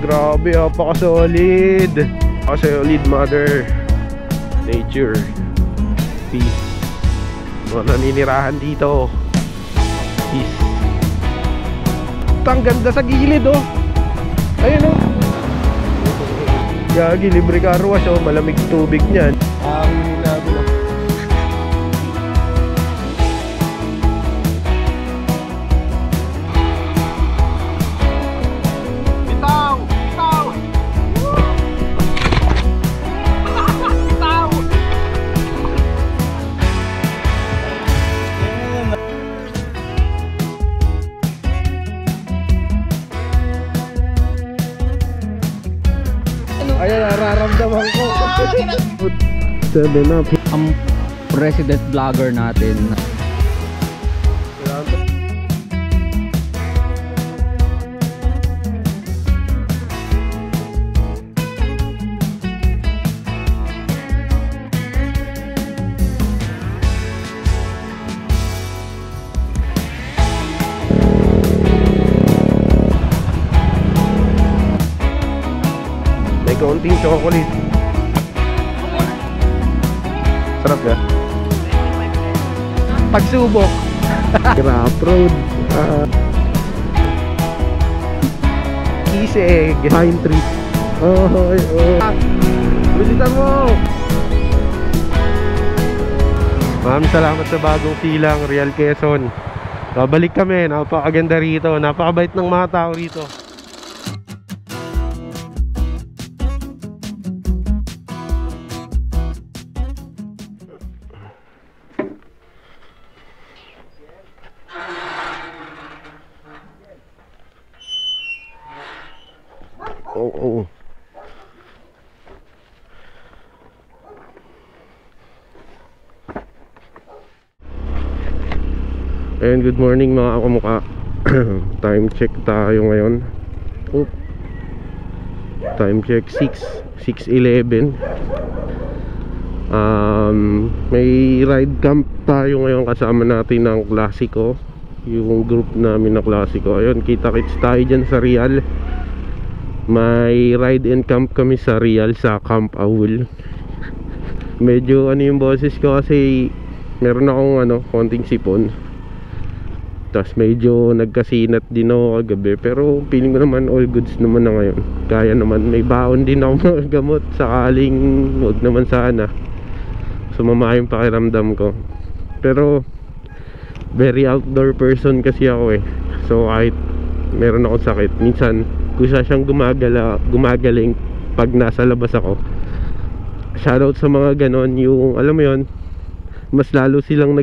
Grabe, apaka-solid. Apaka-solid, Mother Nature. Peace. Mga naninirahan dito. Peace. Ang ganda sa gilid, oh. Ayun, oh. Gagi, libre car wash, oh. Malamig tubig niyan. Ang nabi, oh. Ayan, nararamdaman ko. 7 up. Ang president vlogger natin. Kaunting chocolate. Sarap ka? Pagsubok. Grab road. Kisig. Pine tree. Oh, oh. Bilisan mo. Maraming salamat sa bagong silang Real Quezon. Babalik kami. Napakaganda rito. Napakabait ng mga tao rito. Oo. And good morning mga kamukha. Time check tayo ngayon. Oop. Time check 6:11. May ride camp tayo ngayon, kasama natin ng Klasiko, yung group namin na Klasiko. Ayun, kita-kits tayo dyan sa Real. May ride and camp kami sa Real, sa Camp Awul. Medyo ano yung boses ko kasi meron akong konting sipon. Tapos medyo nagkasinat din ako kagabi. Pero feeling ko naman all goods naman na ngayon. Kaya naman, may baon din ako mga gamot. Sakaling huwag naman sana sumama yung pakiramdam ko. Pero very outdoor person kasi ako eh. So kahit meron akong sakit, minsan kusa siyang gumagaling pag nasa labas ako. Shoutout sa mga ganon, yung alam mo yon, mas lalo kang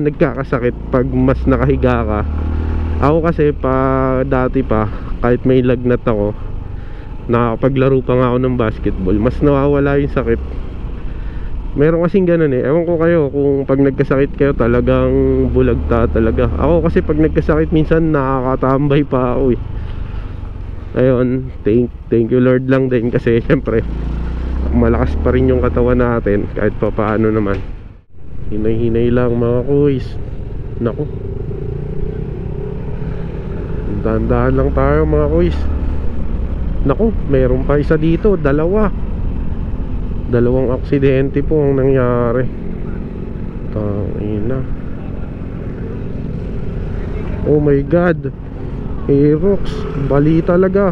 nagkakasakit pag mas nakahiga ka. Ako kasi dati pa, kahit may lagnat ako, nakakapaglaro pa nga ako ng basketball, mas nawawala yung sakit. Meron kasing ganun eh. Ewan ko kayo kung pag nagkasakit kayo talagang bulagta talaga. Ako kasi pag nagkasakit minsan nakakatambay pa ako eh. Ayun, thank you Lord lang din kasi syempre malakas pa rin yung katawan natin kahit pa paano naman. Hinay-hinay lang mga kuys. Naku, dahan-dahan lang tayo mga kuys. Naku, mayroon pa isa dito, dalawang aksidente po ang nangyari. Tangina. Oh my god, Aerox, bali talaga.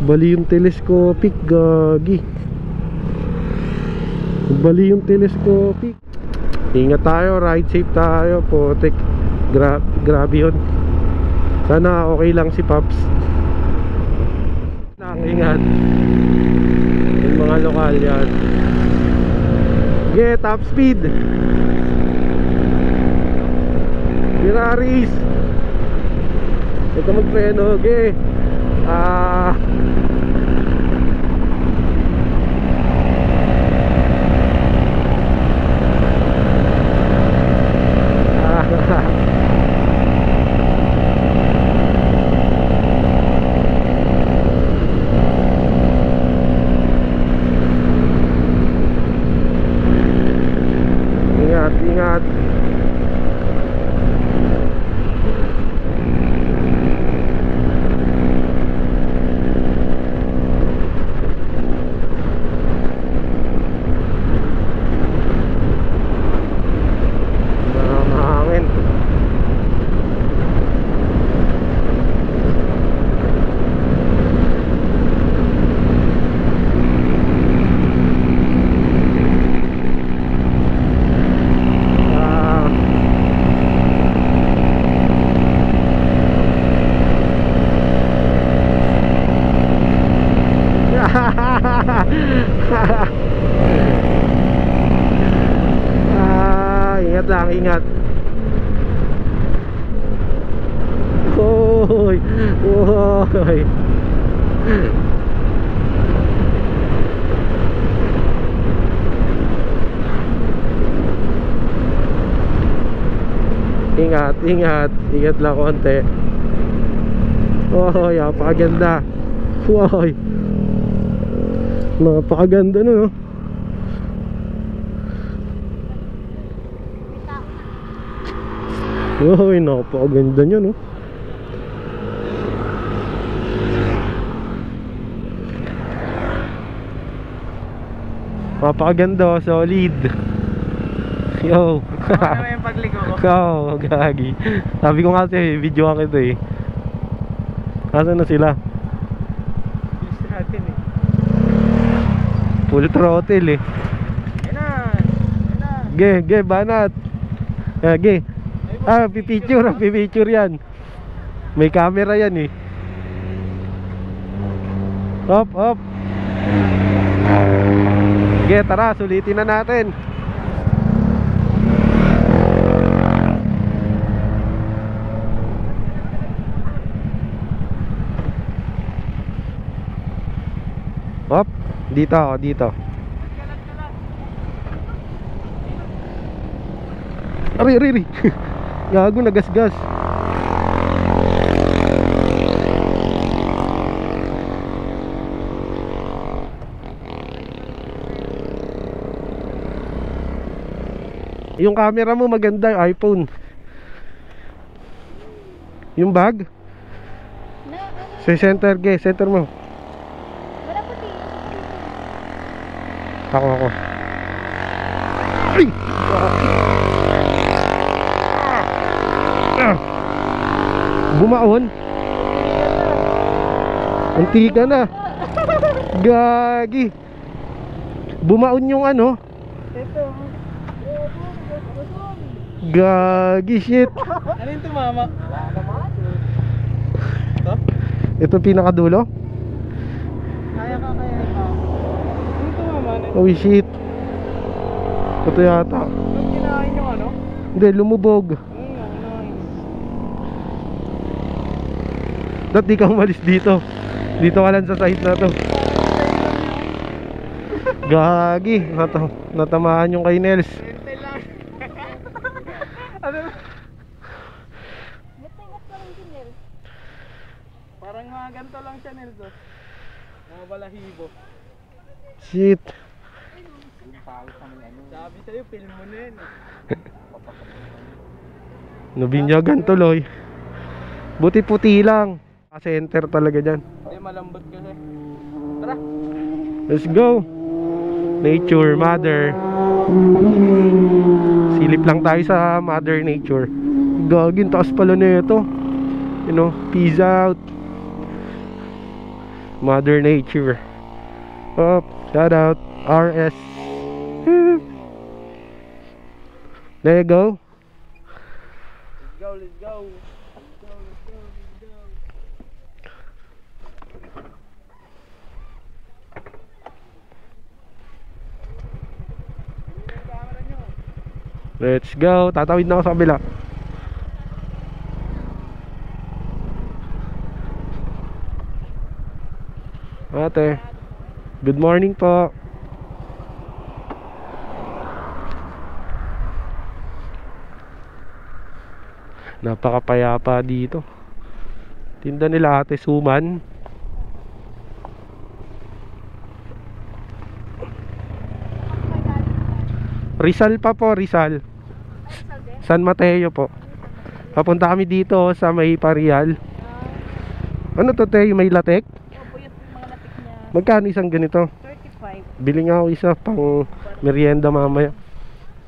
Bali yung telescopic, gagi. Bali yung telescopic. Ingat tayo, ride safe tayo, potek. Grabe yun. Sana okay lang si Pops. Ingat. Yung mga lokal yan. Get top speed. Ferraris. Ito magpreno, okay. Ingat. lang, ingat. Hoy, hoy. Ingat, ingat. Ingat lang konti. Hoy, napakaganda. Hoy. Napakaganda no. Hoy, napakaganda niya no. Napakaganda, solid. Yo. Ano yung pagligo ko? Ikaw, gagi. Sabi ko nga sa'yo, video ka kita eh. Asan na sila? Bilis natin eh. Full throttle eh. Yan na. Yan na. Ge, banat. Ge. Pipicture yan. May camera yan eh. Hop. Ge, tara, sulitin na natin. Hop, dito ako, dito. Ari. Gago, nagasgas. Yung camera mo maganda, iPhone. Yung bag? Sa center, center mo. Ako. Ay! Bumaon. Unti ka na. Gagi. Bumaon yung ano. Gagi, shit. Ano yung tumama? Ito pinakadulo. Kaya ka. Ano yung tumama? Oh shit. Ito yata. Ba't kinain yung ano? Hindi, lumubog. Ba't di ka umalis dito? Dito ka lang sa site na to. Gagi, natamaan yung kay Nels. Parang mga ganito lang siya, Nelson. Mga balahibo. Shit. Sabi sa'yo, film mo na yun. Nabinyagan tuloy. Buti puti lang. Center talaga dyan. Hindi, malambot kasi. Tara. Let's go. Nature, mother. Silip lang tayo sa mother nature. Gagin, taas pala na ito. You know, peace out. Mother nature. Up, shout out. RS. There you go. Let's go. Let's go. Tatawid na ako sa kabila. Ate, good morning po. Napakapayapa dito. Tinda nila Ate Suman. Rizal pa po, Rizal. San Mateo po. Papunta kami dito sa may Parial. Ano to, te? May latek? Opo, yun yung mga latik niya. Magkano isang ganito? 35. Bili nga ako isa pang merienda mamaya.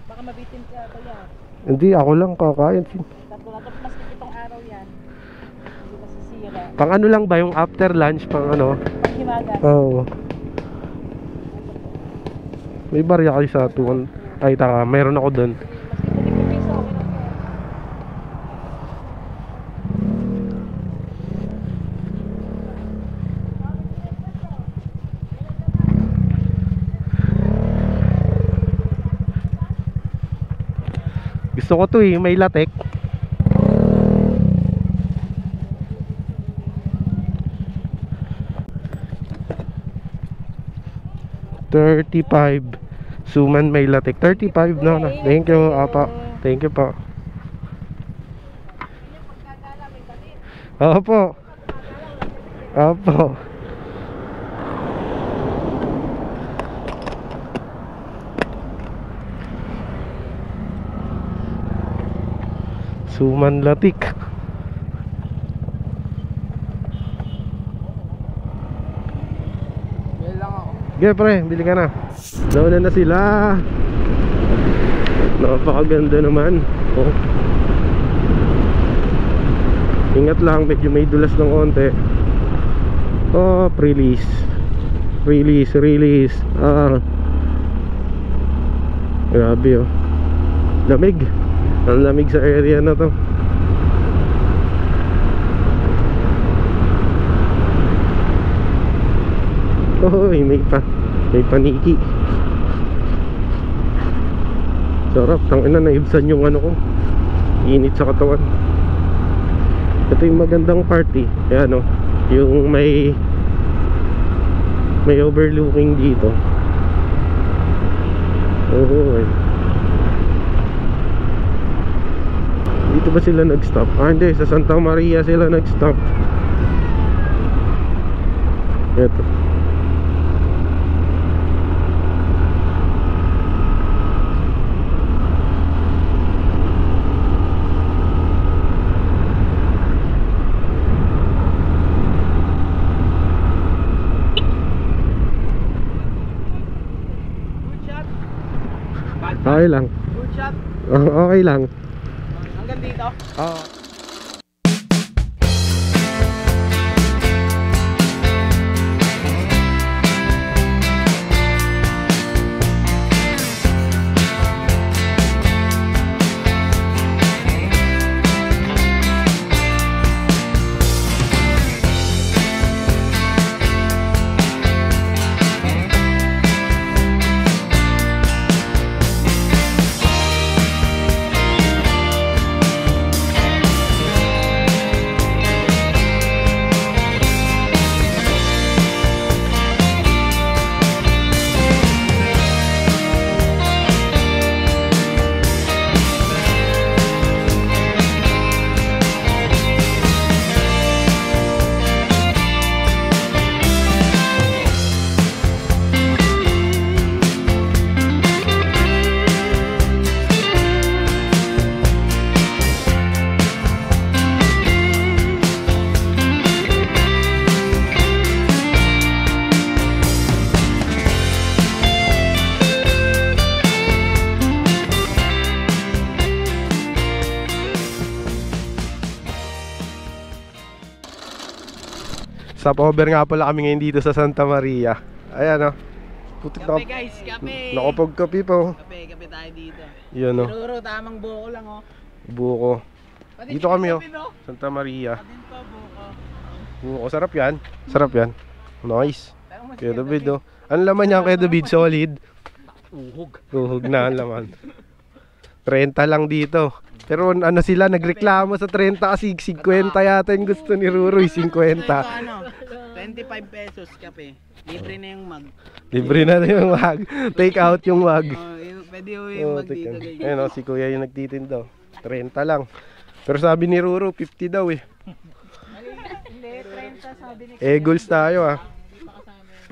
Baka mabitin ka, kuya. Hindi, ako lang kakain. Tatlo na to, mas itong araw yan. Hindi masisira. Pang ano lang ba yung after lunch, pang ano? Paghimagas. Oo. May barya kayo sa 2. Ay, taka, meron ako dun. Mas ito 5 piso, okay lang po. Gusto Gusto ko to eh, may latek. $35 Suman may latek. 35 no. Thank you, apa. Thank you po. Opo. Opo. Suman latik. Bel lang ako. Sige pre, bili ka na. Nauna na sila. Napakaganda naman. Oh. Ingat lang, medyo may dulas ng konti. Oh, release. Release. Grabe oh. Lamig. Ang lamig sa area na to. Hoy, may paniki. Sarap, tangina, naibsan yung ano ko. Init sa katawan. Ito yung magandang party. Ayan o, yung may overlooking dito. Oh, dito ba sila nag-stop? Ah hindi, sa Santa Maria sila nag-stop. Ito. Okay lang. Good shot. Okay lang. Hanggang dito. Stopover nga pala kami ngayon dito sa Santa Maria. Ayan o. Putik na. Kape guys, kape. Nakapag-kape po. Kape tayo dito. Yun o. Ruro, tamang buko lang oh. Buko. Pati Dito kami o. kape, no? Santa Maria. Pati pa buko. Buko. Sarap yan. Sarap yan. Nice. Tanong mo si Kuya David o. Ang laman niya Kuya David, solid. Uhog. Uhog na ang laman. 30 lang dito. Pero ano sila, nagreklamo sa 30 kasi 50 yata yung gusto ni Ruroy, 50. Ano? 25 pesos kape. Libre na yung mug. Libre na yung wag. Take out yung wag. Pwede yung mug dito guys. Ayun o, si Kuya yung nagtitinda. 30 lang. Pero sabi ni Ruro, 50 daw eh. Hindi, 30 sabi ni Goals tayo ah.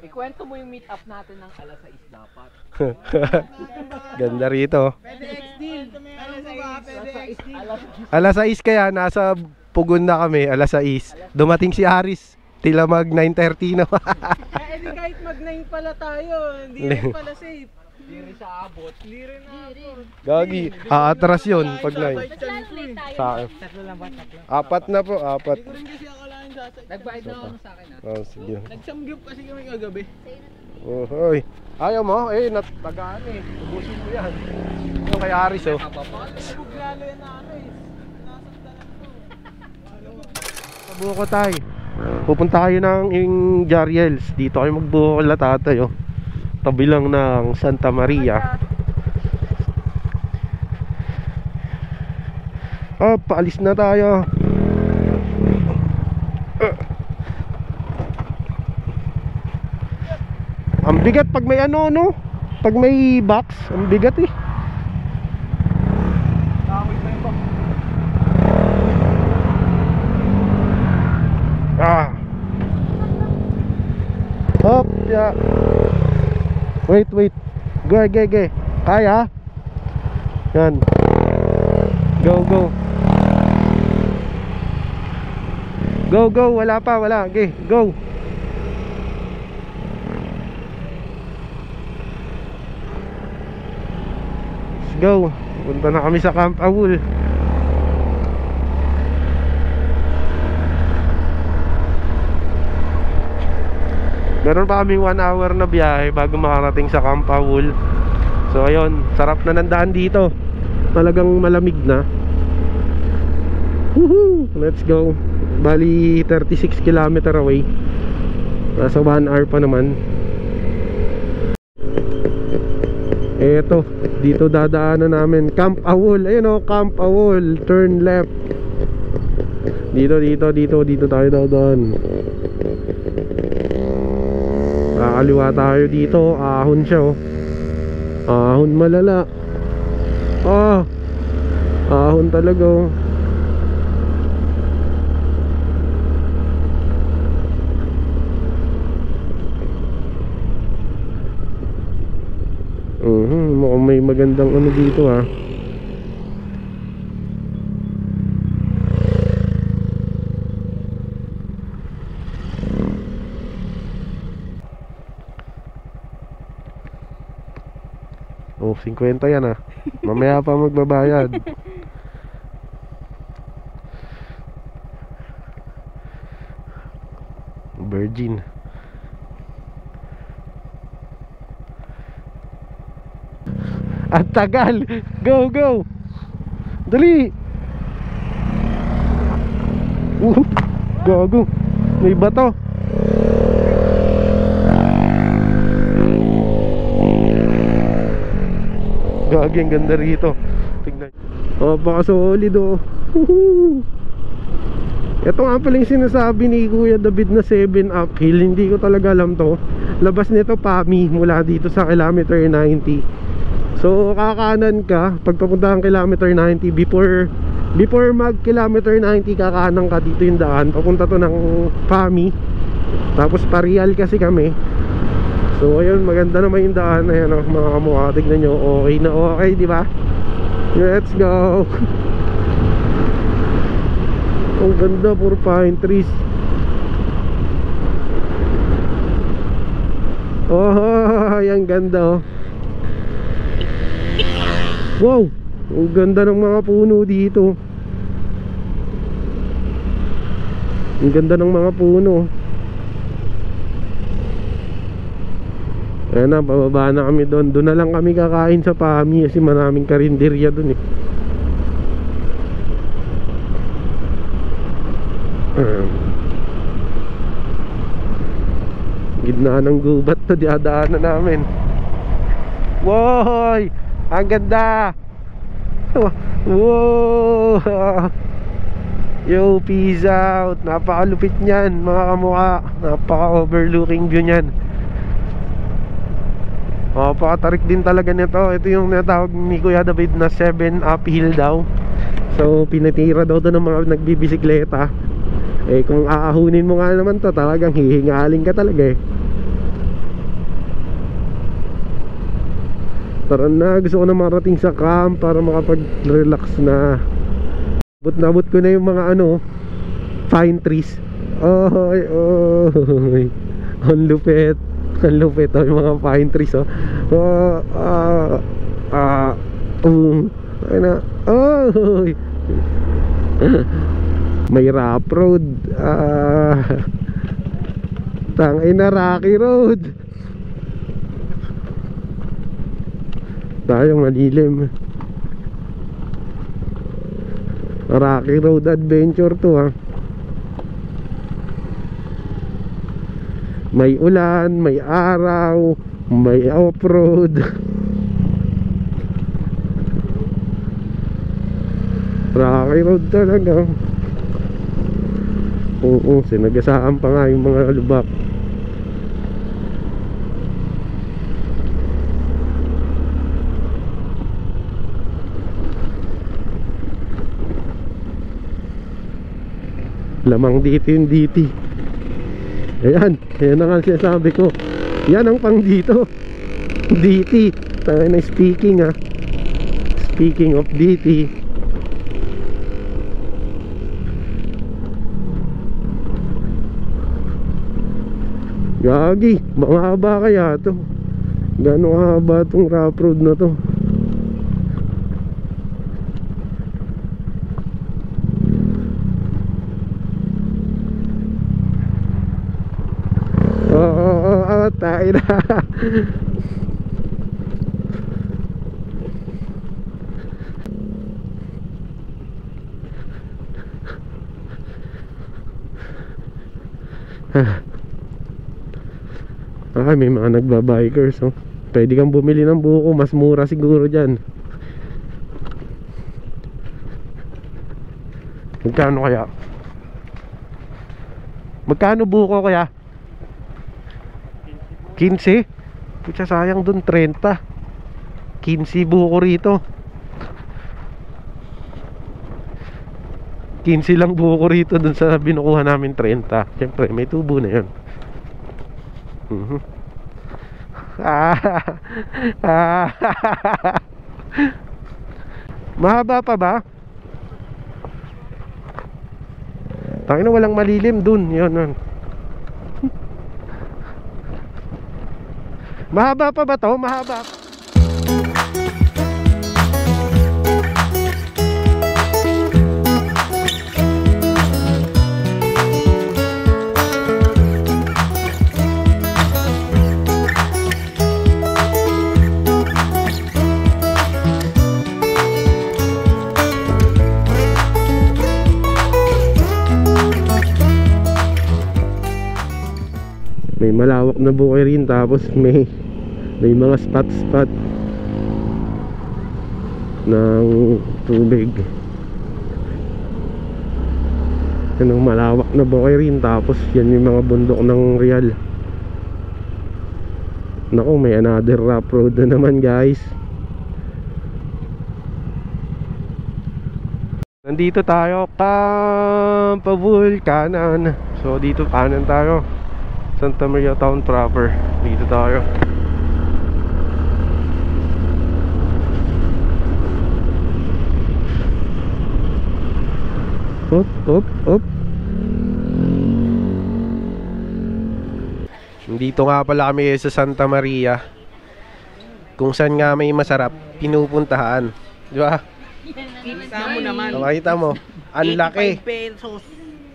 Ikwento mo yung meet up natin ng alas 6 dapat. Ganda rito. Pwede X-deal. Pwede X-deal. Alas 6 kaya, nasa Pugon na kami, alas 6. Dumating si Aris, tila mag 9:30 na. Di kahit mag-9 pala tayo, hindi rin pala safe. Hindi rin sa abot. Hindi rin abot. Gagi, aatras yun pag 9. Sa akin. Tatlo lang ba? Tatlo? 4 na po, 4. Hindi ko rin kasi akalain sasay. Nagbayad na ako sa akin Oh, sige. Nagsamgyup kasi kami kagabi. Oh, hoy. Ayaw mo? Natagaan eh. Ubusin mo yan. Yung kay Aris oh. Bug lalo yan na ano eh. Nasakdalan ko. Sa buko tayo. Pupunta kayo ng Jariels. Dito kayo magbuko kala tatay oh. Tabi lang ng Santa Maria. Paalis na tayo. Ang bigat pag may ano, no? Pag may box, ang bigat eh. Nakawit na yung box. Hop, yeah. Wait. Go. Kaya? Yan. Go. Go, wala. Okay, go. Let's go. Punta na kami sa Camp Awul. Meron pa kaming 1 hour na biyahe bago makarating sa Camp Awul. So ayun, sarap na ng daan dito. Talagang malamig na. Woohoo! Let's go. Bali 36 km away. Nasa 1 hour pa naman. Eto, dito dadaanan namin Camp Awul. Ayun o, Camp Awul. Turn left. Dito tayo dadaan. Kakaliwa tayo dito. Ahon siya oh. Ahon malala. Ahon talaga oh. Mukhang may magandang ano dito ah. Oh, 50 yan ah. Mamaya pa magbabayad. Virgin. At tagal. Go. Dali. Gago. May bato. Gagi, ang ganda rito. Tignan. Napaka-solid oh. Ito nga pala yung sinasabi ni Kuya David na 7 uphill. Hindi ko talaga alam to. Labas nito PAMI mula dito sa kilometer 90. So kakanan ka pagpapunta ng kilometer 90. Before mag kilometer 90 kakanan ka, dito yung daan. Papunta to ng PAMI. Tapos Parial kasi kami. So ayun, maganda naman yung daan. Ayan o, mga kamukha, tignan nyo. Okay na okay, di ba? Let's go. Ang ganda, puro pine trees. Oh, ang ganda oh. Wow, ang ganda ng mga puno dito. Ang ganda ng mga puno. Ayan na, pababa na kami doon. Doon na lang kami kakain sa PAMI kasi maraming karinderya doon eh. Gitna ng gubat to, diadaanan namin. Wow, ang ganda. Wow. Yo, peace out. Napakalupit niyan mga kamukha. Napaka-overlooking view niyan. Napakatarik din talaga nito. Ito yung natawag ni Kuya David na 7 uphill daw. So pinatira daw ng mga nagbibisikleta. Eh kung aahunin mo nga naman to, talagang hihingaling ka talaga eh. Tara na, gusto ko na marating sa camp para makapag-relax na. Nabot ko na yung mga ano, pine trees. Ang lupit. Ang lupit oh, yung mga pine trees oh. Ay na. May rough road. Tangay na, rocky road. Tayo malilim. Rocky road adventure to ha. May ulan, may araw, may off-road. Rocky road talaga. Oo, sinagasaan pa nga yung mga lubak. Lamang dito yung DT. Ayan, yan ang sinasabi ko. Yan ang pang dito. DT. Tayo na speaking ha. Speaking of DT. Gagi, mahaba kaya to. Gano'ng haba tong rough road na to? Oo, tayo na. Ay, may mga nagbabikers, oh. Pwede kang bumili ng buko, mas mura siguro dyan. Magkano kaya? Magkano buko kaya? 15? Pucha, sayang dun 30. 15 buko rito. 15 lang buko rito dun sa binukuha namin 30. Siyempre may tubo na yun. Mahaba pa ba? Tangina, walang malilim dun. Yun. Mahaba pa ba to? Mahaba. May malawak na bukay rin, tapos may mga spot ng tubig. Yan ang malawak na bukay rin, tapos yan yung mga bundok ng Real. Naku, may another rough road na naman, guys. Nandito tayo Pavulkanan. So dito kanan tayo, Santa Maria Town proper. Dito tayo. Op. Dito nga pala kami sa Santa Maria, kung saan nga may masarap pinupuntahan. Di ba? Kita mo naman. Makita mo, ang laki. 85 pesos.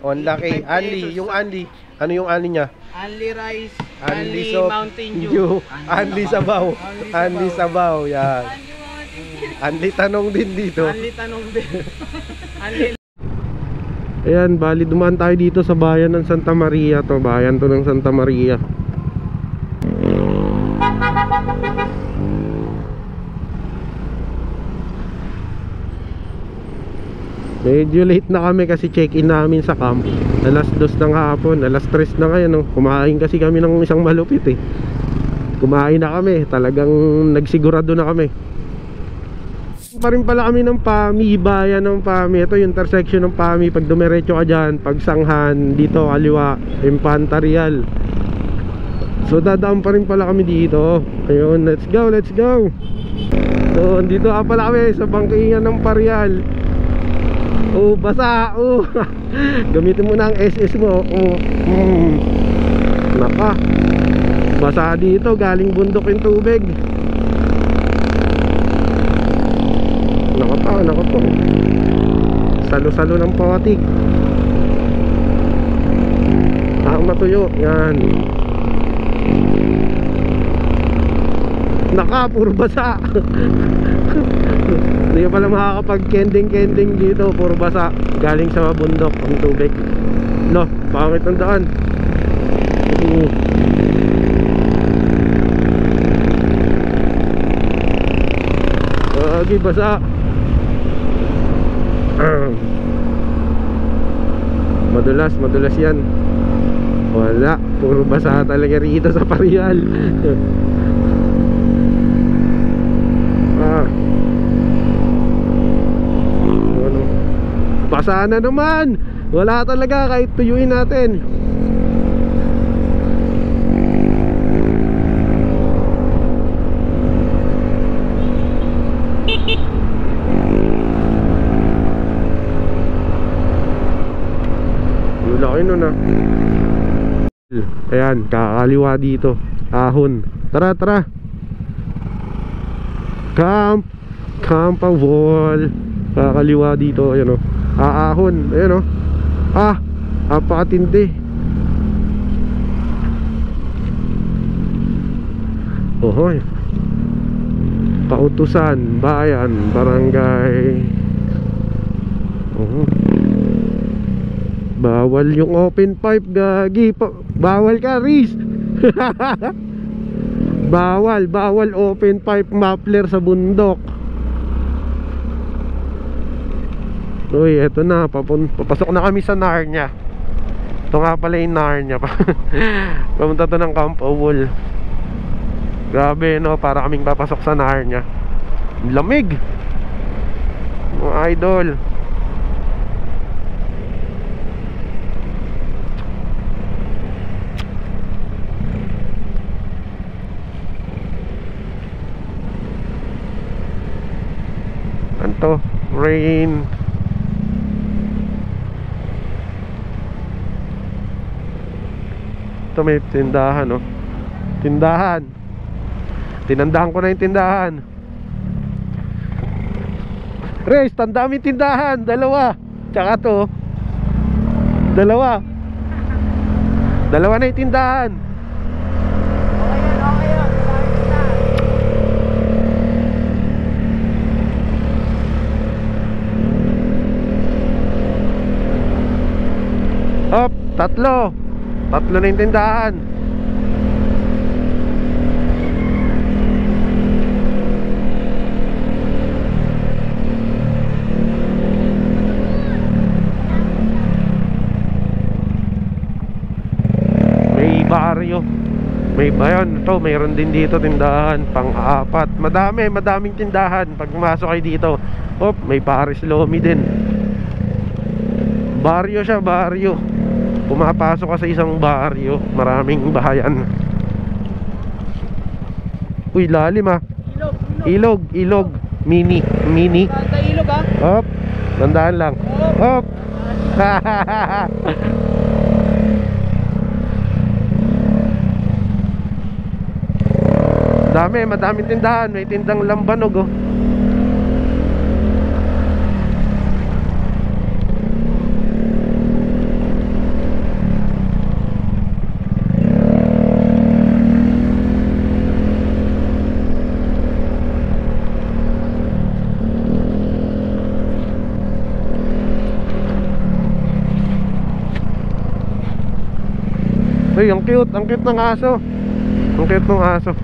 Oh, ang laki. 85 Anli, pesos. yung Anli. Ano yung Anli niya? Only rice, Only only soap, Mountain Dew. Anli sabaw. Anli sabaw, yan. Anli tanong din dito. Only tanong din. Only. Ayan, bali dumaan tayo dito sa bayan ng Santa Maria to. Bayan to ng Santa Maria. Medyo late na kami kasi check-in namin sa camp alas 2 ng hapon, alas 3 na ngayon, no? Kumain kasi kami ng isang malupit eh. Kumain na kami, talagang nagsigurado na kami. Pa rin pala kami ng PAMI, bayan ng PAMI. Ito yung intersection ng PAMI. Pag dumiretso ka dyan, pag Sanghan, dito kaliwa, Infanta Real. So dadaan pa rin pala kami dito. Ayun, let's go. So dito ka pala kami sa bangkingan ng Parial. Oh, basa. Oh. Gamitin mo na ang SS mo. Naka, basa dito, galing bundok yung tubig. Naka po. Salo-salo ng potik. Matuyo. Yan. Naka, puro basa. Hindi ka pala makakapag-kending-kending dito. Puro basa. Galing sa bundok ang tubig. No, pangit ang daan. Lagi basa. Madulas yan. Wala, puro basa talaga rito sa Parial. Ano? Basa na naman. Wala talaga kahit tuyuin natin. Laki nun ah. Ayan, kakaliwa dito. Ahon. Tara, tara. Campa wall. Kakaliwa dito. Ayan o. Ahon. Ayan o. Apakatindi. Ohoy. Pautusan, bayan, barangay. Bawal yung open pipe, gagi. Bawal ka, Riz. Bawal open pipe muffler sa bundok. Uy, eto na, papasok na kami sa Narnia. Ito nga pala yung Narnia. Pumunta to ng Camp Owl. Grabe no, para kaming papasok sa Narnia. Lamig, mga idol. Anto, rain. Ito may tindahan, no? Tindahan. Tinandahan ko na yung tindahan. Res, tandami tindahan. Dalawa. Tsaka to. Dalawa na yung tindahan. Okay yan. Hop, tatlo na yung tindahan. May baryo. May bayan to, mayroon din dito tindahan pang-apat. Madaming tindahan pag pumasok kayo dito. Hop, may Paris Lomi din. Baryo siya, baryo. Pumapasok ka sa isang baryo, maraming bahayan. Uy, lalim ah. Ilog. Mini. Sa ilog ah. Hop, tandaan lang. Hop. Madaming tindahan. May tindang lambanog oh. Ay, ang cute ng aso. Ang cute ng aso.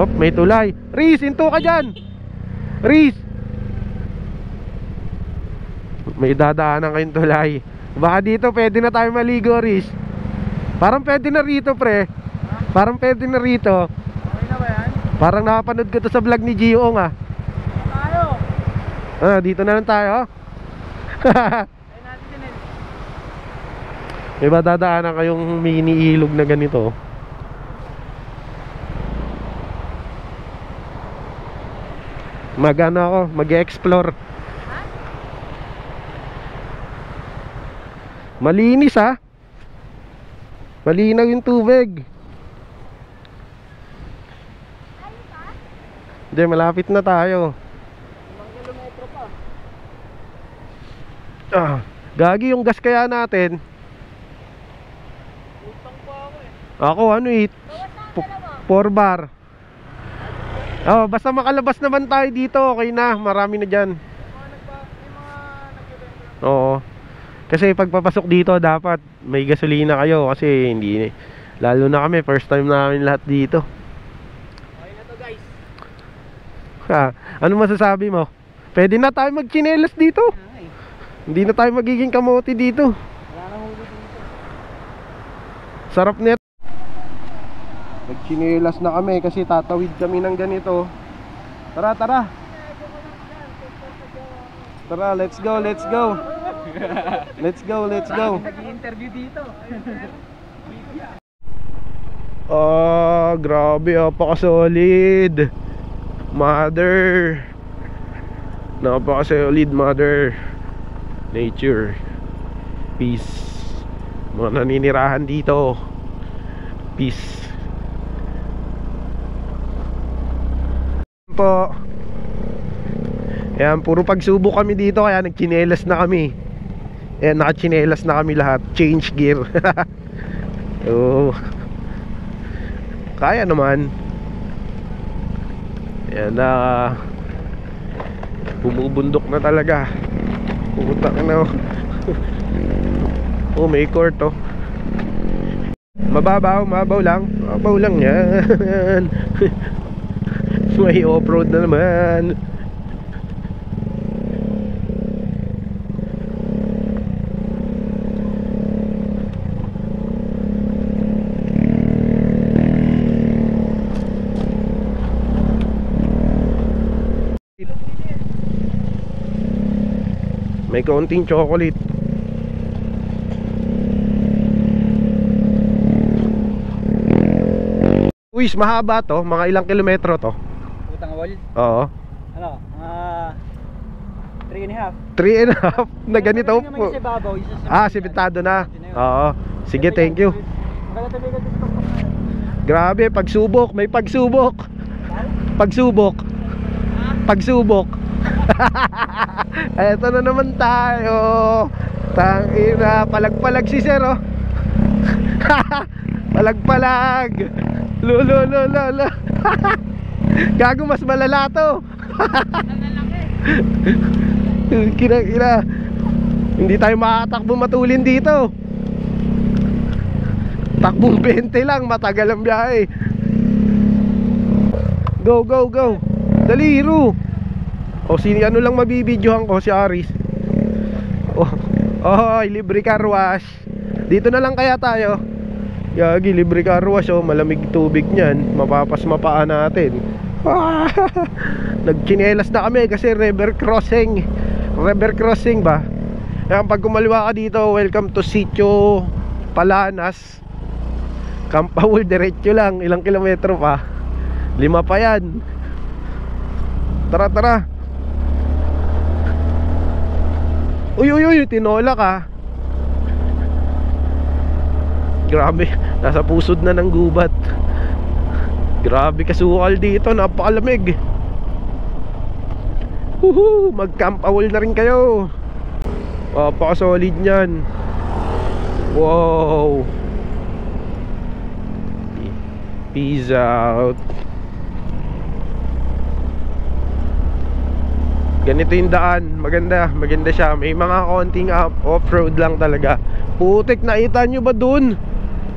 Hop, may tulay. Riz, hinto ka dyan. Riz, may dadaanan kayong tulay. Baka dito pwede na tayo maligo, Riz. Parang pwede na rito, pre. Parang pwede na rito. Okay na ba yan? Parang nakapanood ko to sa vlog ni Gio nga. Tayo. Dito na lang tayo. Ayun natin din eh. May dadaanan kayong mini ilog na ganito. Mag-explore. Malinis ah. Malinaw yung tubig. Hindi, malapit na tayo. 5 kilometro pa. Gagi yung gas kaya natin. Utang pa ako eh. Ako ano 4 bar. Oh, basta makalabas naman tayo dito, okay na, marami na dyan. Oo. Kasi pagpapasok dito dapat may gasolina kayo kasi hindi Lalo na kami, first time namin lahat dito. Okay na to guys. Ha, ano masasabi mo? Pwede na tayo magchinelas dito. Ay, Hindi na tayo magiging kamote dito. wala nang huli dito. Sarap net. Magchinelas na kami kasi tatawid kami ng ganito. Tara, tara. Tara, let's go, let's go. Let's go, let's go. Nag-i-interview dito. Ah, grabe, napaka-solid. Mother. Napaka-solid, mother. Nature. Peace. Mga naninirahan dito. Peace. Po. Ayan, puro pagsubok kami dito kaya nagchinelas na kami. Ayan, nakachinelas na kami lahat. Change gear. Oh. Kaya naman. Ayan na. Bumubundok na talaga. Pumunta ka na. Oh, may court oh. Mababaw, mababaw lang. Mababaw lang yan. May off-road na naman. May kaunting chocolate. Uwis, mahaba to. Mga ilang kilometro to? Utang wall. Oo. Ano? 3.5. 3.5 na ganito po. Sa babaw, isa sa Ah, simentado na. Oo. Sige, thank you. Magkatabi ka dito. Grabe, pagsubok. May pagsubok. Pagsubok. Pagsubok. Eto na naman tayo. Tangina, palag-palag si sir oh. Palag-palag. Lo. Gago, mas malala to. Kira. Hindi tayo makatakbo matulin dito. Takbong 20 lang, matagal ang biyahe. Go. Dali, Ru. O ano lang mabibidyohan ko, si Aris. Oh, libre car wash. Dito na lang kaya tayo. Yagi, libre car wash oh, malamig tubig niyan. Mapapasmapaan natin. Nagchinelas na kami kasi river crossing. River crossing ba? Kaya pag kumaliwa ka dito, welcome to Sitio Palanas. Kampawul, diretso lang. Ilang kilometro pa? 5 pa yan. Tara. Uy, tinola ka. Grabe, nasa pusod na ng gubat. Grabe kasukal dito, napakalamig. Mag-camp-awol na rin kayo. Napaka-solid nyan. Wow. Peace out. Ganito yung daan, maganda siya. May mga konting off-road lang talaga. Putik, nakita nyo ba dun?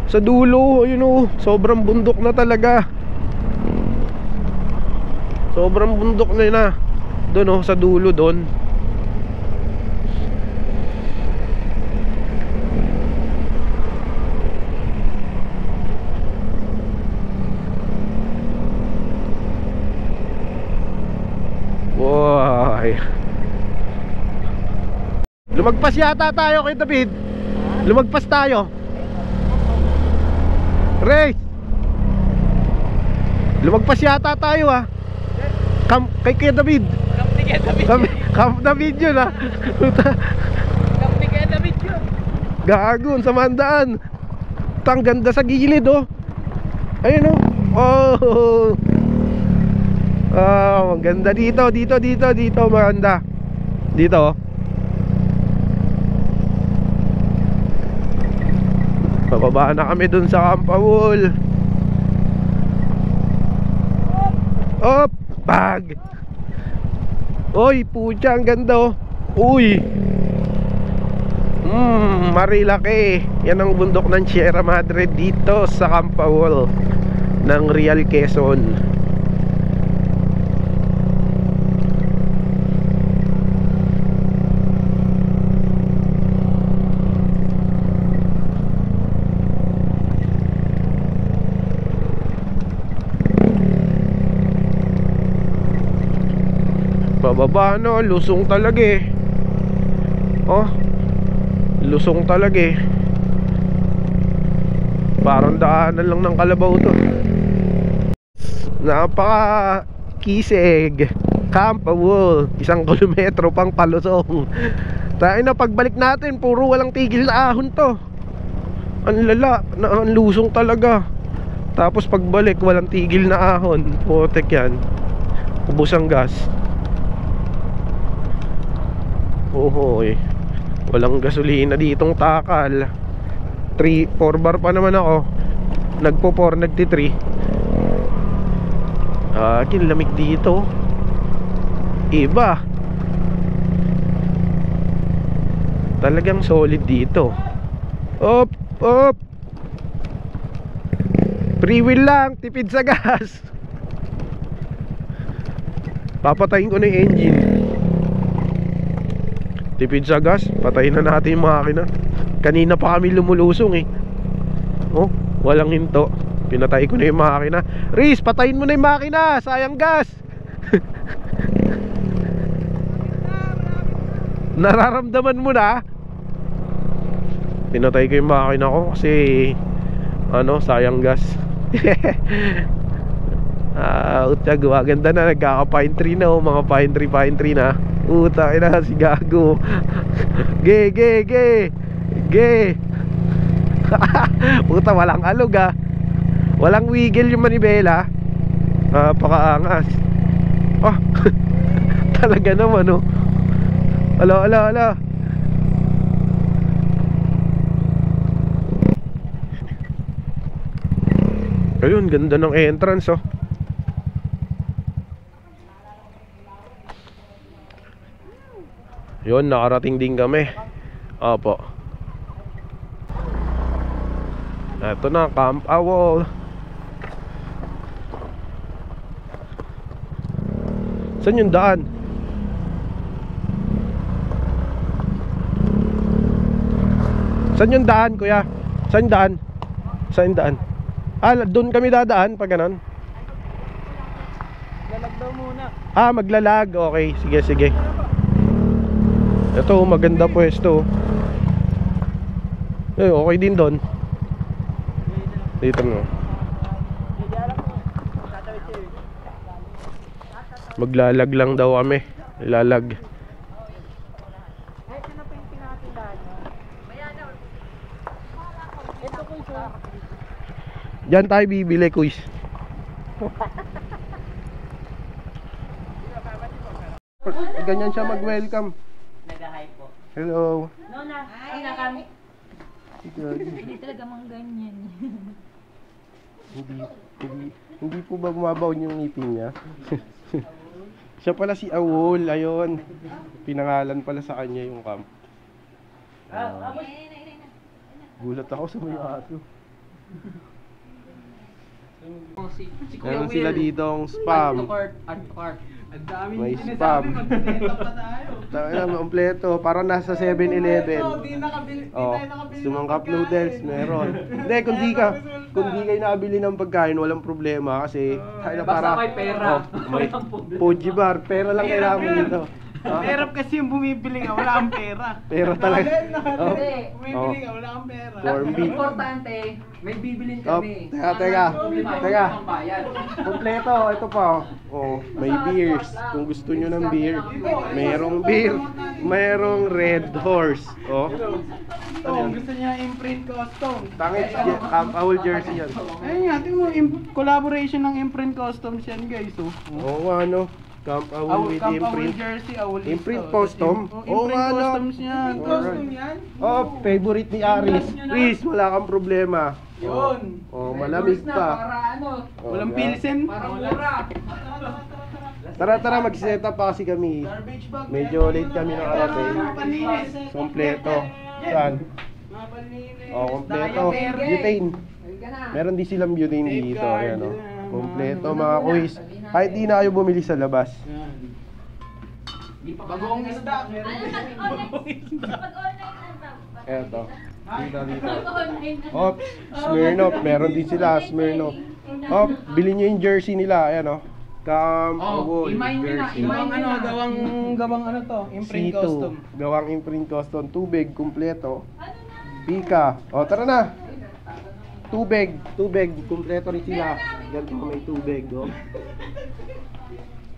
Sa dulo, yun o, sobrang bundok na talaga. Sobrang bundok na doon o, sa dulo doon. Wow. Lumagpas yata tayo kay David. Lumagpas tayo. Race. Lumagpas yata tayo ah. Kay David. Camp David yun ah. Camp ni kaya David yun. Gago, sa mandaan. Tang ganda sa gilid oh. Ayun oh. Oh, ang ganda dito, maganda. Dito oh. Bababa na kami dun sa Kampawul. Op, bag. Oy, pucha, ang ganda oh. Uy. Marilaki. Yan ang bundok ng Sierra Madre dito sa Campawol ng Real Quezon. Bababa no, lusong talaga eh. Oh, lusong talaga eh. Parang daanan lang ng kalabaw to. Napaka kisig. Campawol, 1 kilometro pang palusong. Tayo na, pagbalik natin puro walang tigil na ahon to. Ang lala, ang lusong talaga. Tapos pagbalik walang tigil na ahon. Putek yan. Ubos ang gas. Oho eh. Walang gasolina ditong Takal. 4 bar pa naman ako. Nagpo 4, nagti 3. Lamig dito. Iba. Talagang solid dito. Op, op. Free wheel lang, tipid sa gas. Papatayin ko na yung engine. Tipid sa gas, patayin na natin yung makina. Kanina pa kami lumulusong eh. Oh, walang hinto. Pinatay ko na yung makina. Riz, patayin mo na yung makina, sayang gas. Nararamdaman mo na? Pinatay ko yung makina ko kasi sayang gas. Utya, ganda na, nagkaka-pine tree na mga pine tree na. Utay na si Gago. Ge. Puta, walang alog walang wiggle yung manibela. Pakaangas. Talaga naman Ala. Ayun, ganda ng entrance Yun, nakarating din kami. Opo. Ito na, Campawol. Saan yung daan? Saan yung daan, kuya? Saan daan? Saan daan? Doon kami dadaan pag ganon. Lalag daw muna. Maglalag. Okay, sige. Ito, maganda pwesto. Okay din doon. Dito mo. Maglalag lang daw kami. Lalag. Diyan tayo bibili, kuys. Ganyan siya mag-welcome. Nag-hi po. Hello. Nona, ay kami. Hindi talaga mang ganyan. Hindi po ba bumabaw yung ngipin niya? Siya pala si Awol, ayun. Pinangalan pala sa kanya yung camp. Gulat ako sa may aso. Meron sila ditong spam. Ang dami May yung sinasabi, spam. magtitenta pa tayo. Kompleto, parang nasa 7-Eleven. Di tayo nakabili Sumangkap ng pagkain. noodles, meron. Hindi, kung di kayo nakabili ng pagkain, walang problema kasi Basta may pera. May Poji bar, pera lang kailangan mo dito. Mahirap kasi yung bumibili nga, wala kang pera. Pera talaga. Bumibili nga, wala kang pera. Corn beef. Importante, may bibilin kami. Teka. Kompleto, ito pa. May beers. Kung gusto nyo ng beer, mayroong beer. Mayroong Red Horse. Gusto niya imprint custom. Tangit, Campawol jersey yan. Ayun nga, tingnan mo, collaboration ng imprint customs yan guys. Campawol with Campawol imprint. jersey, Imprint custom? Imprint customs yan. Favorite ni Aris. Riz, wala kang problema. Yun. Malamig pa. Para Walang pilsen. Parang mura. Tara, mag-set up pa kasi kami. Garbage bag. Medyo late kami nakarating. Palinis. Kompleto. Saan? Oh, kompleto. Butane. Meron din silang butane dito. Ayan o. Kompleto mga kuis. Kahit di na kayo bumili sa labas. Bagong isda. Meron din. Eto. Dito. Ops. Smirnoff. Meron din sila. Smirnoff. Op, bilhin nyo yung jersey nila. Ayan o. Imay nyo na. Gawang ano to? Imprint C2. custom. Gawang imprint custom. Tubig, kumpleto. Pika. O, tara na. Tubig, kumpleto rin sila. Ganito may tubig, o.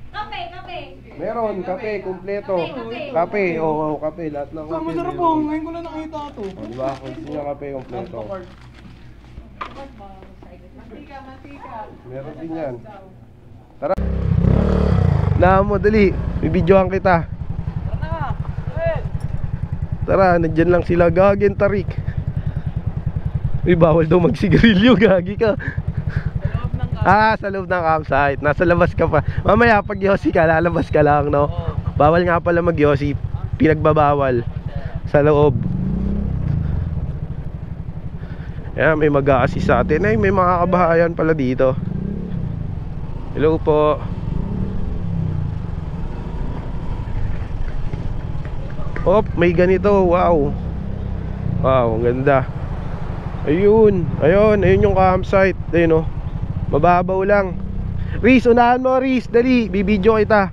Kape. Meron, kape, kumpleto. Kape, oo, kape. Lahat ng kape. Masarap po. Ngayon ko lang nakita to. O, diba? Kung gusto nyo kape, kumpleto. Matika. Meron din yan. Tara. Mo, dali. May videoan kita. Tara, nandyan lang sila. Gagin, tarik. Uy, bawal daw magsigarilyo. Gagi ka. Sa loob ng campsite. Nasa labas ka pa. Mamaya pag yosi ka, lalabas ka lang, no? Bawal nga pala mag yosi. Pinagbabawal sa loob. Ayan, may mag-a-assist sa atin. Ay, may mga kabahayan pala dito. Hello po. Oh, may ganito. Wow. Wow, ang ganda. Ayun yung campsite. Ayun, oh. Mababaw lang. Riz, unahan mo, Riz. Dali, bibidyo kita.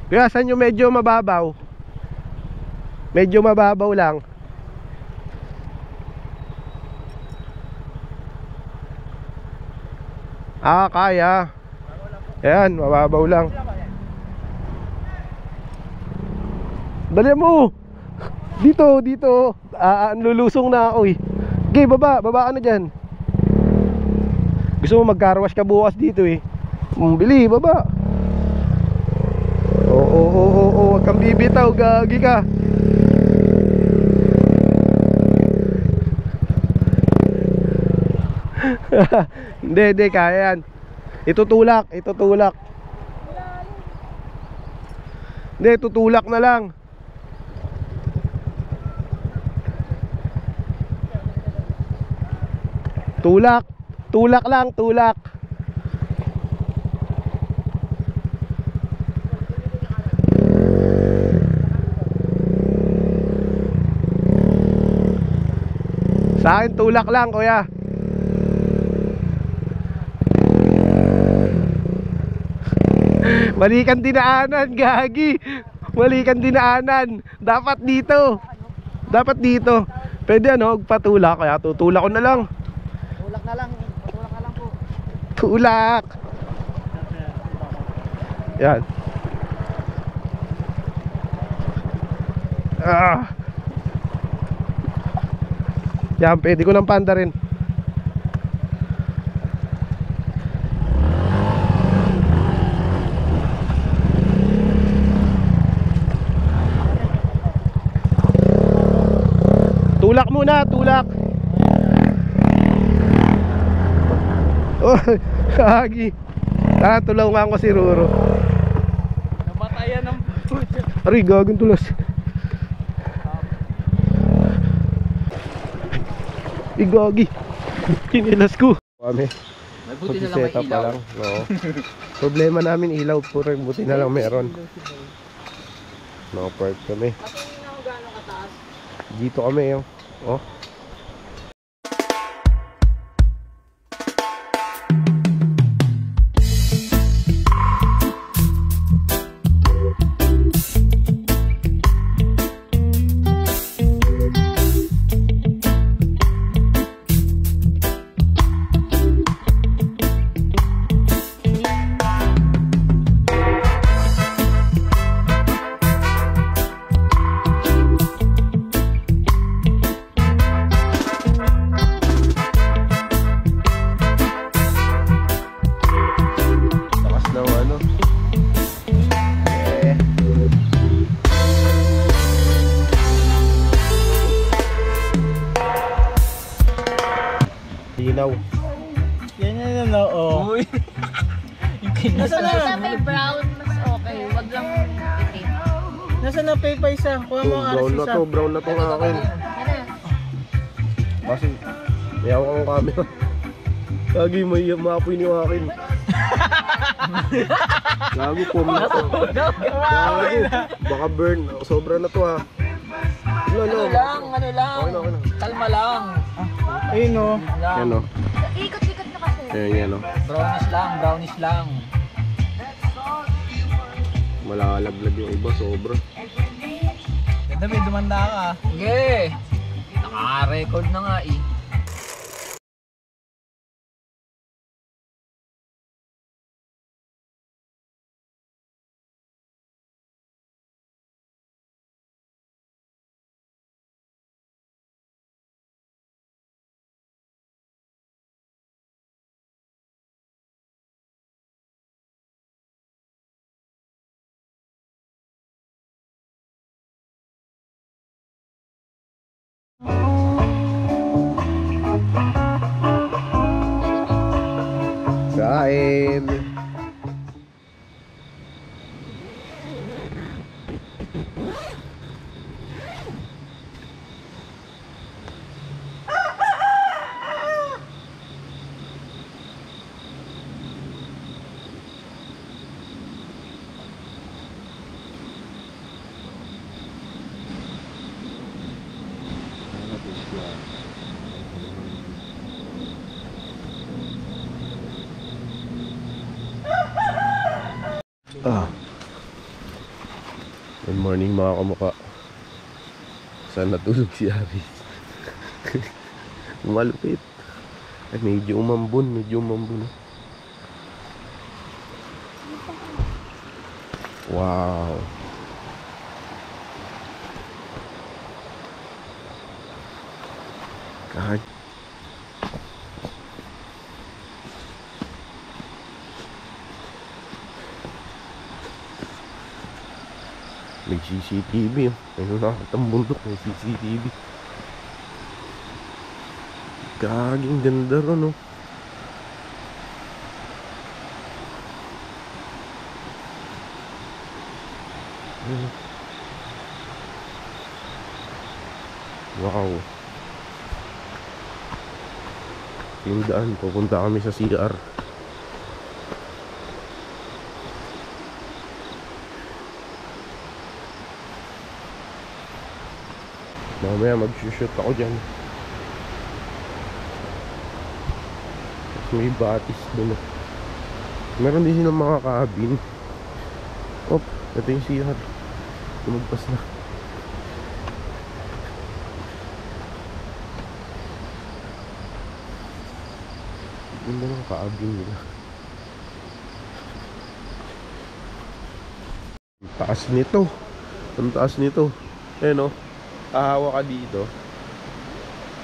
Kaya saan yung medyo mababaw? Medyo mababaw lang. Kaya. Ayan, mababaw lang. Dali mo. Dito. Lulusong na ako eh. Okay, baba ka na dyan. Gusto mo mag-carwash ka bukas dito eh. Bili, baba. Oo, wag kang bibitaw, gagi ka. Hindi, kaya yan. Itutulak. Hindi, tutulak na lang. Tulak lang. Sa akin, tulak lang, kuya. Mali kang dinaanan, gagi. Mali kang dinaanan. Dapat dito. Pwede patulak. Kaya tutulak ko na lang. Patulak na lang po. Tulak. Yan. Yan, pwede ko ng panda rin. Tulak muna, tulak. Oh, kagi. Tulungan ko si Ruro. Namatayan ng puto. Aray, gagawin tulas. Igagi. Kinilas ko. Kami. Buti na lang may ilaw. No. Problema namin ilaw, puro buti na lang meron. Naka-park kami. Dito kami yung. Oh. Linaw. Yan, oo. Mas may brown, mas okay. Wag lang Nasaan na Pepa isa? Kuha mo ang Brown aras na isa. to, brown na to ng akin. Kasi, may hawak ang camera. Lagi may maapoy niyo akin. Gago po na to. Gago, baka burn. Sobra na to ha. Ano lang. Okay na, okay na. Kalma lang. Ayun o. Yan o. Ikot-ikot na kasi. Ayan yan o. Brownish lang. Malalaglag yung iba, sobra. Ganda may dumanda ka. Sige. Naka-record na nga eh. Kain! Good morning mga kamukha. Saan natulog si Ari? Malupit. Ay, medyo umambon. Wow. Kahit may CCTV. Ayun, nakakatang bundok, may CCTV. Gaging ganda ron, no? Wow. Yung daan, pupunta kami sa CR. Mamaya mag-shoot ako dyan. Tapos may batis doon. Meron din silang mga cabin. Oh, ito yung CR. Tumagpas na. Ganda ng cabin nila. Ang taas nito. Ang taas nito. Ayan o. Ahawa ka dito.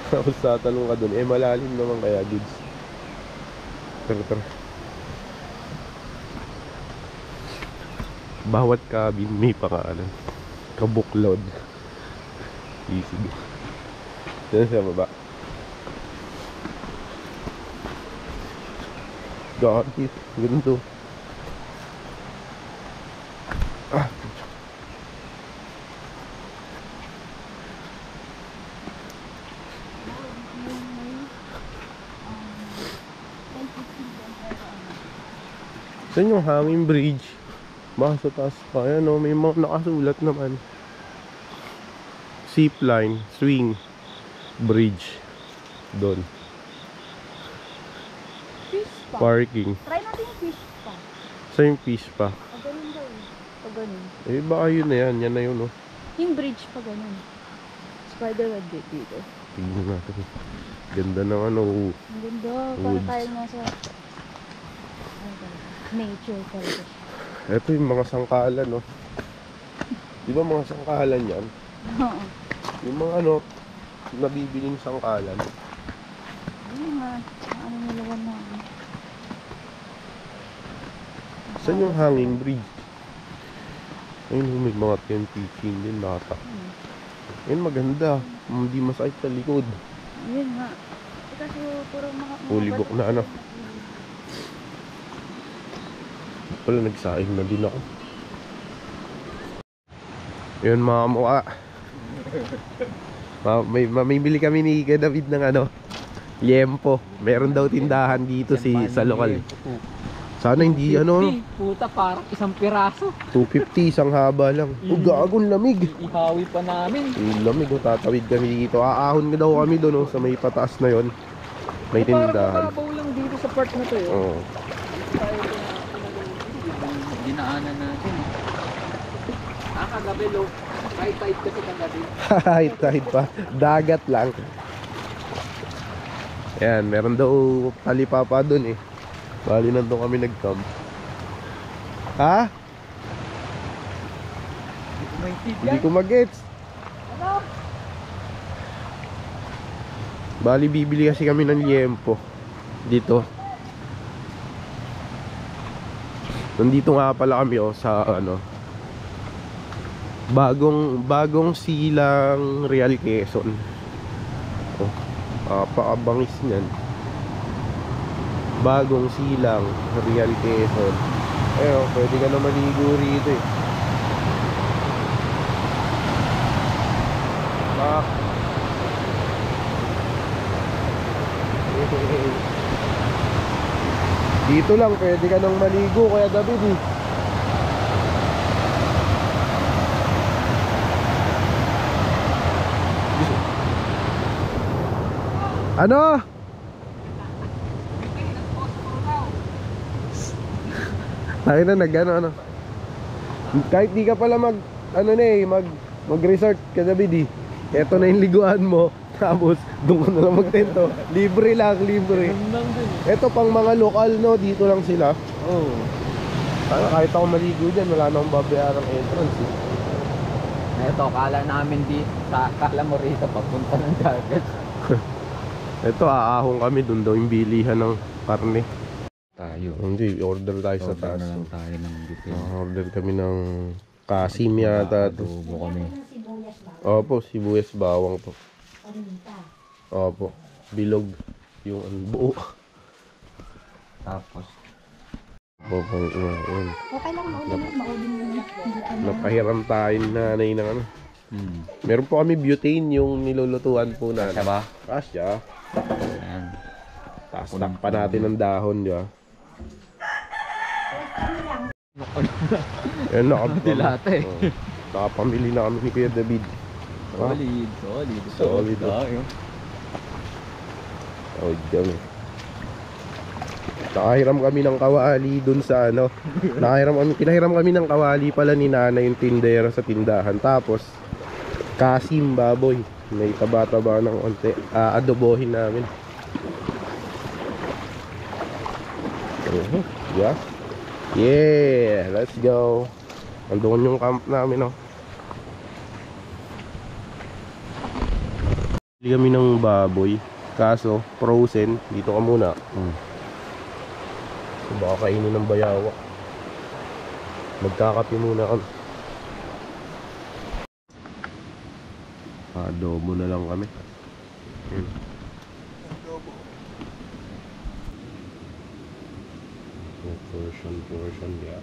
Tapos tatanong ka dun. Eh malalim naman kaya dudes. Tara. Bawat cabin may pangalan. Kabuklod. Easy. Diyan sa baba. Gagi. Ganito. Saan yung hanging bridge? Baka sa taas pa. Ayan o, may mga nakasulat naman. Zipline, swing, bridge. Doon. Fish pa. Parking. Try natin yung fish pa. Saan yung fish pa? Pag ganun daw eh. Pag ganun. Eh baka yun na yan. Yan na yun o. Yung bridge pa ganun. Spider-web dito. Tingnan natin. Ganda ng ano. Ang ganda. Para Woods. tayo nasa nature talaga. Ito yung mga sangkalan no. Di ba mga sangkalan yan? Oo. Yung mga ano, nabibiling sangkalan. Yung mga ano nilawan na. Saan yung hanging bridge? Ayun, may mga tent pitching din nata. Ayun, maganda. Hindi masakit sa likod. Yun nga. Kasi puro mga Fully book na ano. Wala, nagsaing na din ako. Yun mga mukha. Mamimili kami ni Kuya David ng ano, liempo. Meron daw tindahan dito sa lokal. Sana hindi ano, Puta, parang isang piraso. 250 isang haba lang. Gagong lamig. Ihawi pa namin. Yung lamig, tatawid kami dito. Aahon nga daw kami doon, sa may pataas na yon. May tindahan. Parang mababaw lang dito sa part na to. Oo. Dinaanan natin. Kagabi low. High tide kasi kagabi. High tide pa. Dagat lang. Yan, meron daw palipapa doon eh. Bali nandun kami nag-camp. Ha? Hindi ko mag-gets. Bali bibili kasi kami ng liempo dito. Nandito nga pala kami sa ano, bagong silang Real Quezon. Oh, napakabangis niyan. Bagong silang Real Quezon. Ayun, pwede ka na maligo rito eh. Dito lang pwede ka nang maligo, Kuya David eh. Ano? Tayo na ano. Kahit di ka pala mag-resort ka David eh. Eto na yung liguan mo. Tapos doon ka na lang magtento. Libre lang, libre. Eto pang mga lokal no, dito lang sila. Oh. Kahit ako maligo dyan, wala na akong babayarang entrance eh. Ito, kala namin kala mo rito papunta ng dagat. Ito, aahong kami, doon daw yung bilihan ng karne. Tayo. Hindi, order tayo sa Order taas. na lang tayo ng buffet. Order kami ng kasim yata. Adobo kami. Opo, sibuyas bawang po. Opo, bilog. Yung buo. Tapos, Opo, yun. Okay lang, maudin mo. Napahiram tayo nanay ng ano. Meron po kami butane yung nilulutuan po na. siya ba? Kasya. Ayan. Tapos takpan natin ng dahon, di ba? Yan, Dilata eh. nakapamili na kami ni Kuya David. Solid. Solid. Tayo. Kami. Nakahiram kami ng kawali dun sa ano. Pinahiram kami ng kawali pala ni nanay yung tindera sa tindahan. Tapos kasim baboy. May taba-taba ng onte. Adobohin namin. Yeah. Yeah, let's go. Andun yung camp namin, oh. Bili kami ng baboy. Kaso, frozen. Dito ka muna. So, baka kainin ng bayawa. Magkakape muna kami. Adobo na lang kami. Portion, yeah.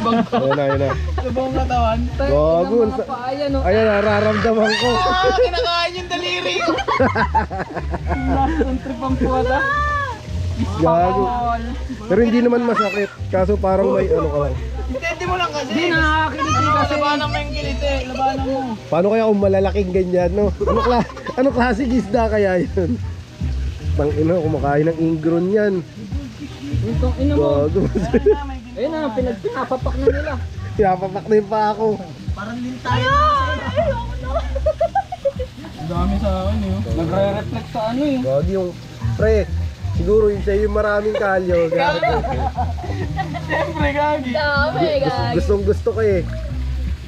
Ayan na, ayan na. Sa buong katawan. Gago. Ayan, nararamdaman ko. Kinakain yung daliri. Last trip ang puwata. Gago. Pero hindi naman masakit. Kaso parang may ano ka lang. Hindi mo lang kasi. Hindi nakakakiliti kasi. Labanan mo yung kiliti. Labanan mo. Paano kaya kung malalaking ganyan, no? Ano klaseng isda kaya yun? Tangina, kumakain ng ingron yan. Itong ina mo. Gago. Ayun na, pinapapak na nila. Pinapapak na yung pa ako. Parang lintayo na kasi. Ang dami sa akin eh. Nagre-reflect sa ano eh. Gago yung, pre, siguro yun sa'yo yung maraming kalyo. Gago. Siyempre gagi. Dami, guys. Gustong gusto ko eh.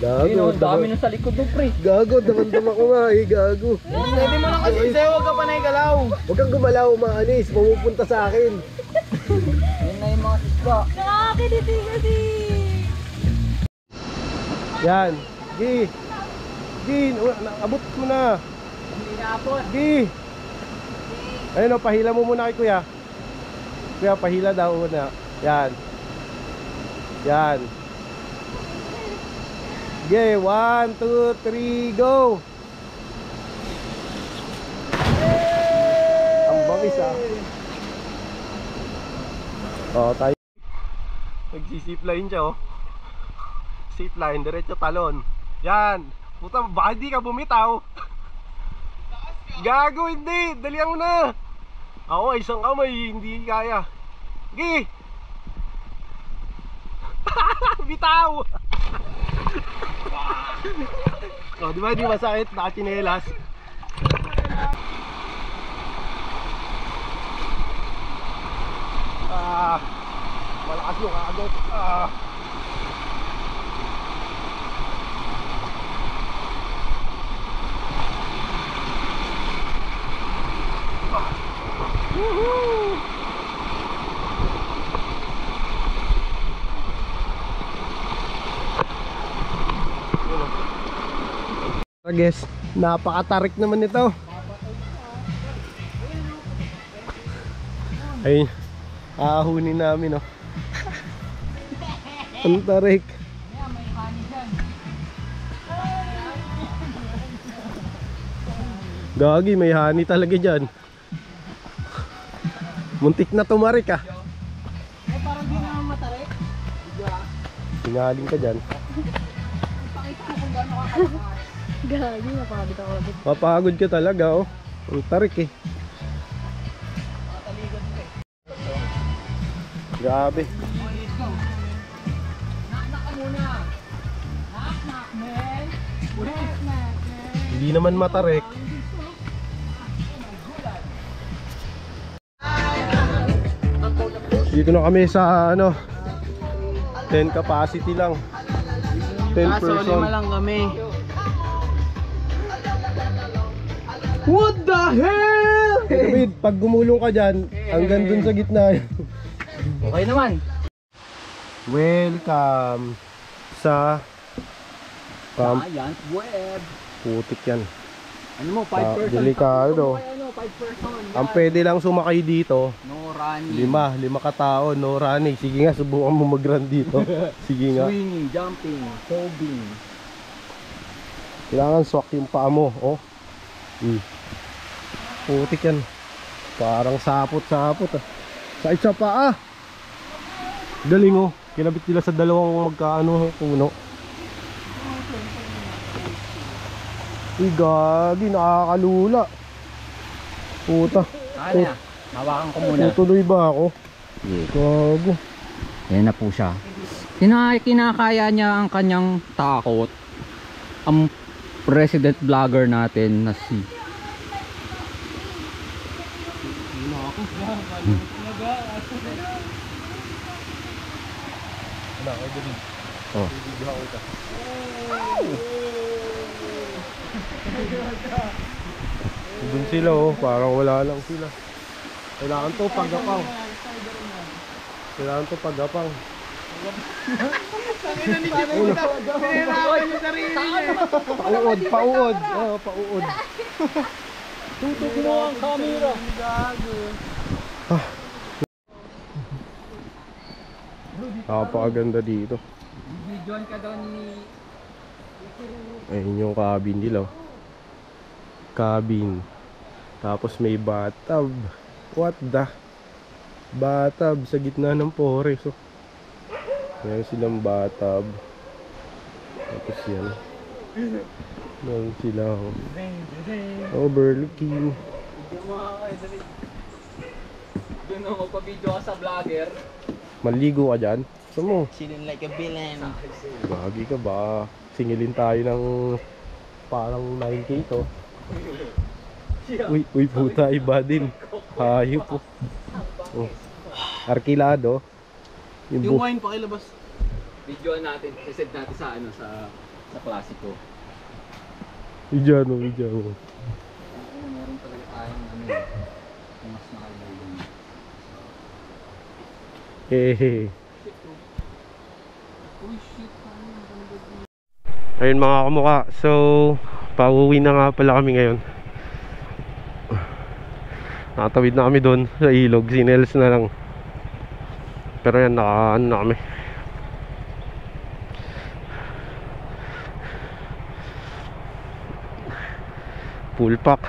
Gago. Dami na sa likod mo pre. Gago, damandama ko nga eh. Gago. Pwede mo lang kasi sa'yo, huwag ka pa naigalaw. Huwag kang gumalaw, maanis. Mamupunta sa akin. Ayun na yung mga isda. Nakakiliti kasi. Yan. Gi. Gi, abot mo na. Hindi naapot. Gi. Ayun o, pahila mo muna kay kuya. Kuya, pahila daw muna. Yan. Yan. Okay, 1, 2, 3, go! Ang bangis ah. Oh, tayo. Nagsisipline siya oh. Zipline, diretso talon. Yan. Puta, baka hindi ka bumitaw. Gago, hindi. Dalihan mo na. Ako, isang kamay, hindi kaya. Gi! Bitaw! Oh, di ba di masakit? Nakachinelas. Malakas yung agad. Woohoo! Guys, napakatarik naman ito. Ay, ahunin namin oh. Ang tarik. Gagi, may honey talaga dyan. Muntik na tumarik ah. Ay, parang di naman matarik. Singaling ka dyan. Gagi, napakabit ako. Mapagod ka talaga oh. Ang tarik eh. Grabe. Hindi naman matarik. Dito na kami sa ano 10 capacity lang. 10 Kaso person. 5 lang kami. What the hell? David, pag gumulong ka dyan, hanggang dun sa gitna. Okay naman. Welcome sa Camp Giant web. Putik yan. Ano mo, 5 person? Delikado. Ano, 5 person. Ang pwede lang sumakay dito, No running. 5 katao, no running. Sige nga, subukan mo mag-run dito. Sige nga. Swinging, jumping, folding. Kailangan swak yung paa mo, oh. Putik yan. Parang sapot-sapot ah. Sakit sa paa. Galing oh. Kinabit nila sa dalawang magkaano puno. Gagi, nakakalula. Puta. Ano na? Hawakan ko muna. Tutuloy ba ako? Gago. Yan na po siya. Kinakaya niya ang kanyang takot. Ang president vlogger natin na si Oh. Doon sila oh, parang wala lang sila. Kailangan to pagapang. Kailangan to pagapang. Pauod, pauod. Oh, pauod. Tutok mo ang camera. Napakaganda dito. Bibidyoan ka daw ni... Ayun yung cabin nila. Cabin. Tapos may bathtub. What the? Bathtub sa gitna ng forest. Oh. Meron silang bathtub. Tapos yan. Meron sila. Oh. Overlooking. Doon ako magpabidyo ka sa vlogger. Maligo ka dyan? Gusto mo? Chilling like a villain. Bagi ka ba? Singilin tayo ng parang 9K to. Uy puta, iba din. Hayop po. Oh. Arkilado. Yung wine pakilabas. Videoan natin. Isend natin sa ano sa klasiko. Video mo. Meron talaga tayong ano mas nakailan. Hehe. Uy shit. Ayun mga kamukha. So, pauwi na nga pala kami ngayon. Nakatawid na kami doon sa ilog. Sinels na lang. Pero yan, nakaano na kami. Full pack.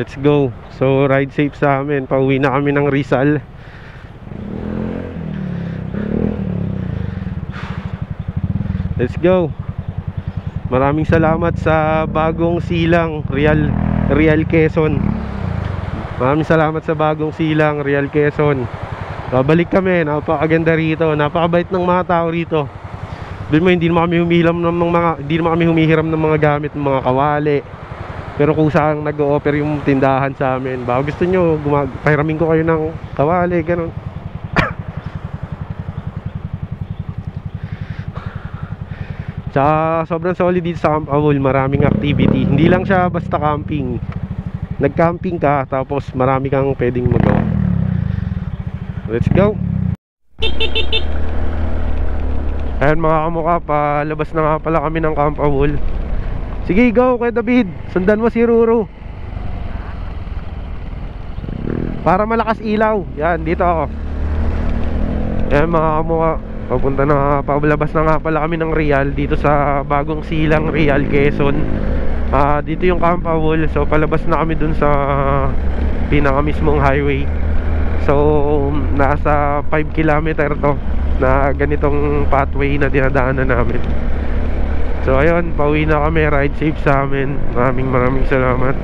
Let's go. So ride safe sa amin. Pauwi na kami ng Rizal. Let's go. Maraming salamat sa bagong silang Real Quezon. Maraming salamat sa bagong silang Real Quezon. Babalik kami. Napakaganda rito. Napakabait ng mga tao rito. Doon mo hindi naman kami humihiram ng mga gamit ng mga kawali. Pero kung saan nag-o-offer yung tindahan sa amin, baka gusto nyo, pahiramin ko kayo ng kawali, ganun. Tsaka sobrang solid dito sa Camp Awol, maraming activity. Hindi lang siya basta camping. Nag-camping ka, tapos marami kang pwedeng magawa. Let's go! Ayan mga kamukha, palabas na nga pala kami ng Camp Awol. Sige, go kay David. Sundan mo si Ruru. Para malakas ilaw. Yan, dito ako. Yan mga kamukha. Paglabas na nga pala kami ng Real. Dito sa bagong silang Real Quezon. Dito yung Camp Awol. So palabas na kami dun sa pinaka mismong highway. So nasa 5 kilometer to na ganitong pathway na dinadaanan namin. So ayun, pauwi na kami. Ride safe sa amin. Maraming salamat.